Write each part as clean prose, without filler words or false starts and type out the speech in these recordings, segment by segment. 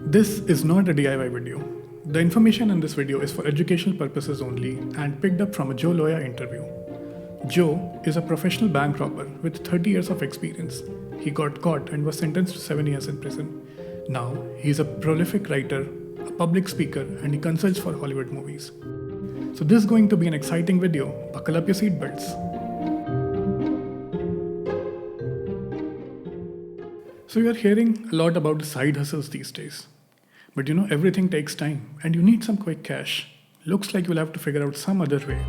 This is not a DIY video. The information in this video is for educational purposes only and picked up from a Joe lawyer interview. Joe is a professional bank robber with 30 years of experience. He got caught and was sentenced to 7 years in prison. Now, he is a prolific writer, a public speaker, and he consults for Hollywood movies. So this is going to be an exciting video. Buckle up your seatbelts. So you are hearing a lot about the side hustles these days. But everything takes time and you need some quick cash. Looks like you'll have to figure out some other way.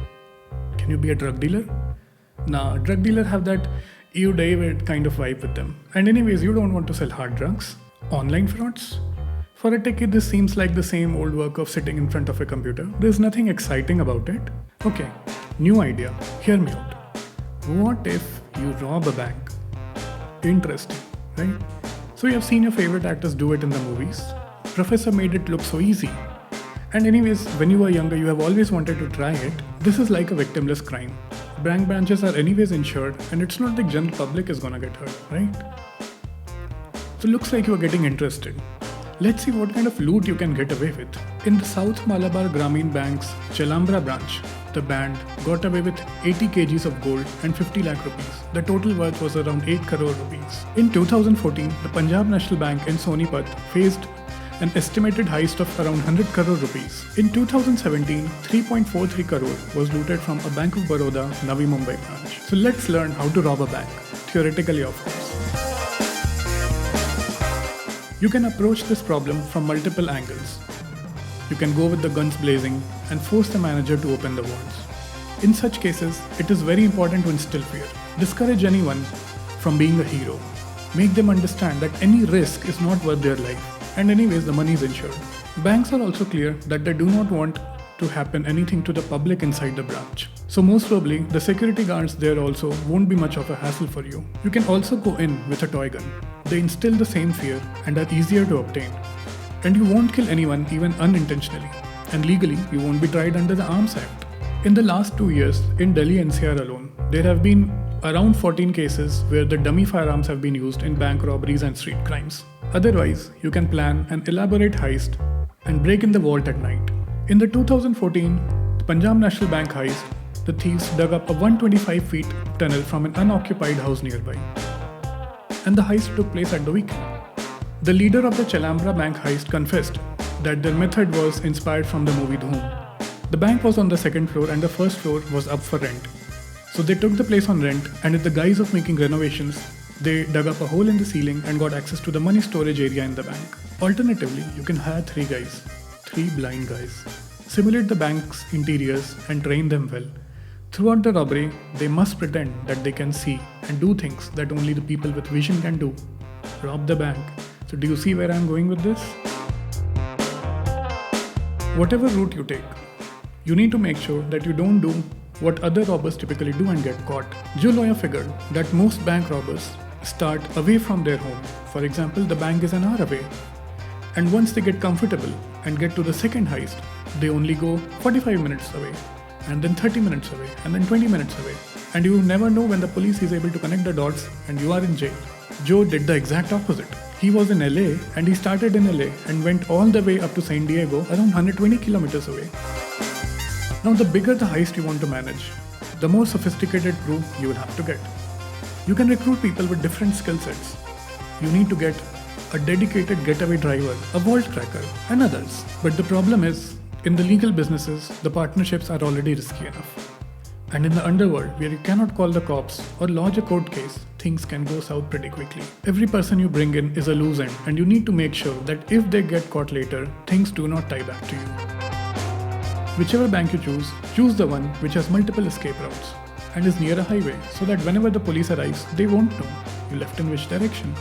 Can you be a drug dealer? Nah, drug dealers have that you David kind of vibe with them. And anyways, you don't want to sell hard drugs. Online frauds? For a techie, this seems like the same old work of sitting in front of a computer. There's nothing exciting about it. Okay, new idea. Hear me out. What if you rob a bank? Interesting, right? So you have seen your favorite actors do it in the movies. Professor made it look so easy. And anyways, when you were younger, you have always wanted to try it. This is like a victimless crime. Bank branches are anyways insured and it's not like general public is gonna get hurt, right? So looks like you are getting interested. Let's see what kind of loot you can get away with. In the South Malabar Grameen Bank's Chalambra branch, the band got away with 80 kgs of gold and 50 lakh rupees. The total worth was around 8 crore rupees. In 2014, the Punjab National Bank in Sonipat faced an estimated heist of around 100 crore rupees. In 2017, 3.43 crore was looted from a Bank of Baroda, Navi Mumbai branch. So let's learn how to rob a bank. Theoretically, of course. You can approach this problem from multiple angles. You can go with the guns blazing and force the manager to open the vaults. In such cases, it is very important to instill fear. Discourage anyone from being a hero. Make them understand that any risk is not worth their life. And anyways, the money is insured. Banks are also clear that they do not want to happen anything to the public inside the branch. So most probably, the security guards there also won't be much of a hassle for you. You can also go in with a toy gun. They instill the same fear and are easier to obtain. And you won't kill anyone even unintentionally. And legally, you won't be tried under the Arms Act. In the last 2 years, in Delhi NCR alone, there have been around 14 cases where the dummy firearms have been used in bank robberies and street crimes. Otherwise, you can plan an elaborate heist and break in the vault at night. In the 2014 Punjab National Bank heist, the thieves dug up a 125 feet tunnel from an unoccupied house nearby. And the heist took place at the weekend. The leader of the Chalambra Bank heist confessed that their method was inspired from the movie Dhoom. The bank was on the second floor and the first floor was up for rent. So they took the place on rent and in the guise of making renovations, they dug up a hole in the ceiling and got access to the money storage area in the bank. Alternatively, you can hire 3 blind guys. Simulate the bank's interiors and train them well. Throughout the robbery, they must pretend that they can see and do things that only the people with vision can do. Rob the bank. So do you see where I am going with this? Whatever route you take, you need to make sure that you don't do what other robbers typically do and get caught. Joe lawyer figured that most bank robbers start away from their home. For example, the bank is an hour away. And once they get comfortable and get to the second heist, they only go 45 minutes away, and then 30 minutes away, and then 20 minutes away. And you never know when the police is able to connect the dots and you are in jail. Joe did the exact opposite. He was in LA and he started in LA and went all the way up to San Diego, around 120 kilometers away. Now the bigger the heist you want to manage, the more sophisticated crew you will have to get. You can recruit people with different skill sets. You need to get a dedicated getaway driver, a vault cracker, and others. But the problem is, in the legal businesses, the partnerships are already risky enough. And in the underworld, where you cannot call the cops or lodge a court case, things can go south pretty quickly. Every person you bring in is a loose end, and you need to make sure that if they get caught later, things do not tie back to you. Whichever bank you choose the one which has multiple escape routes and is near a highway so that whenever the police arrives, they won't know you left in which direction.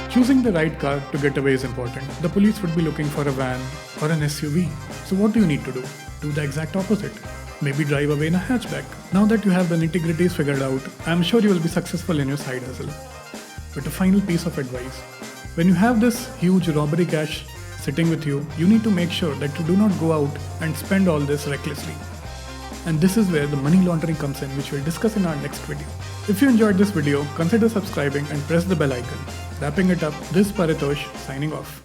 Choosing the right car to get away is important. The police would be looking for a van or an SUV. So what do you need to do? Do the exact opposite. Maybe drive away in a hatchback. Now that you have the nitty-gritties figured out, I am sure you will be successful in your side hustle. But a final piece of advice. When you have this huge robbery cash sitting with you, you need to make sure that you do not go out and spend all this recklessly. And this is where the money laundering comes in, which we'll discuss in our next video. If you enjoyed this video, consider subscribing and press the bell icon. Wrapping it up, this is Paritosh signing off.